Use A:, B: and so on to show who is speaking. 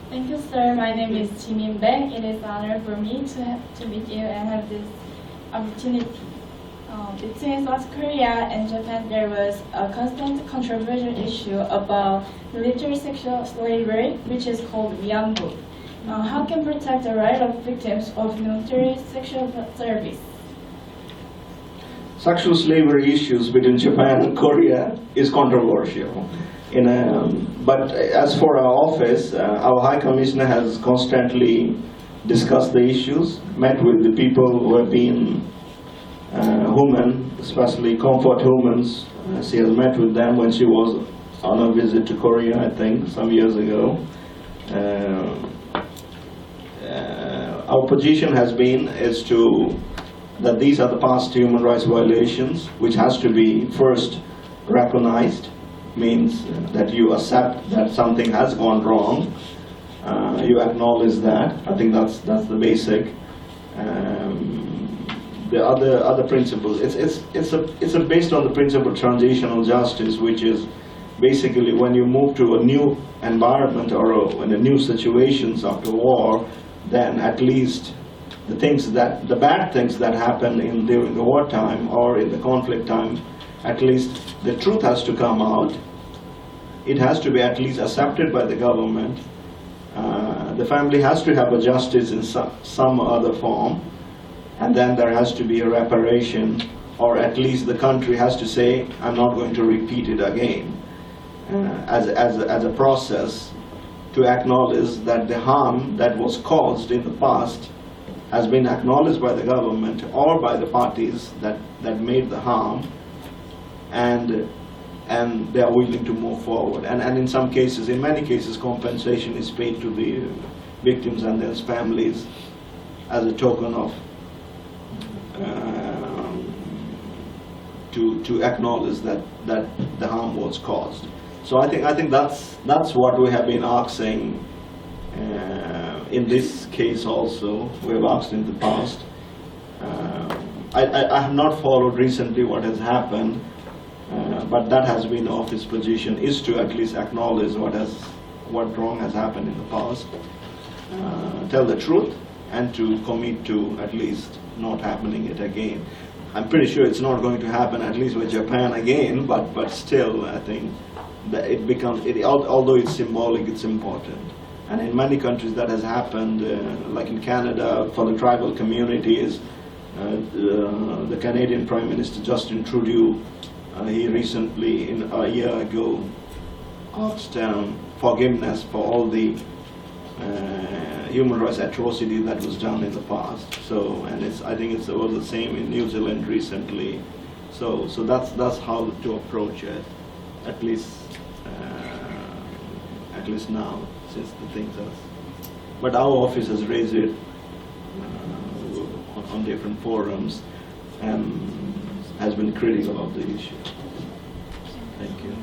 A: Thank you, sir. My name is Jimin Baek. It is an honor for me to meet you and have this opportunity. Between South Korea and Japan, there was a constant controversial issue about military sexual slavery, which is called 위안부. How can protect the right of victims of military sexual service?
B: Sexual slavery issues between Japan and Korea is controversial. But as for our office, our High Commissioner has constantly discussed the issues, met with the people who have been women, especially comfort women. She has met with them when she was on a visit to Korea, I think, some years ago. Our position has been that these are the past human rights violations, which has to be first recognized, means that you accept that something has gone wrong, you acknowledge that. I think that's the basic. The other principles, it's based on the principle of transitional justice, which is basically when you move to a new environment or in a new situations after war, then at least the bad things that happen during the wartime or in the conflict time, at least the truth has to come out. It has to be at least accepted by the government. The family has to have a justice in some other form, and then there has to be a reparation, or at least the country has to say, I'm not going to repeat it again, as a process to acknowledge that the harm that was caused in the past has been acknowledged by the government or by the parties that made the harm, and they are willing to move forward. And in many cases, compensation is paid to the victims and their families as a token of to acknowledge that the harm was caused. So I think that's what we have been asking in this case also. We have asked in the past. I have not followed recently what has happened, but that has been the office position, is to at least acknowledge what wrong has happened in the past, tell the truth, and to commit to at least not happening it again. I'm pretty sure it's not going to happen, at least with Japan again, but still I think that it becomes, although it's symbolic, it's important. And in many countries that has happened, like in Canada, for the tribal communities, the Canadian Prime Minister Justin Trudeau, he recently, a year ago, asked forgiveness for all the human rights atrocity that was done in the past. So, and I think it was the same in New Zealand recently. So that's how to approach it, at least now, since the things are. But our office has raised it on different forums and has been critical of the issue. Thank you.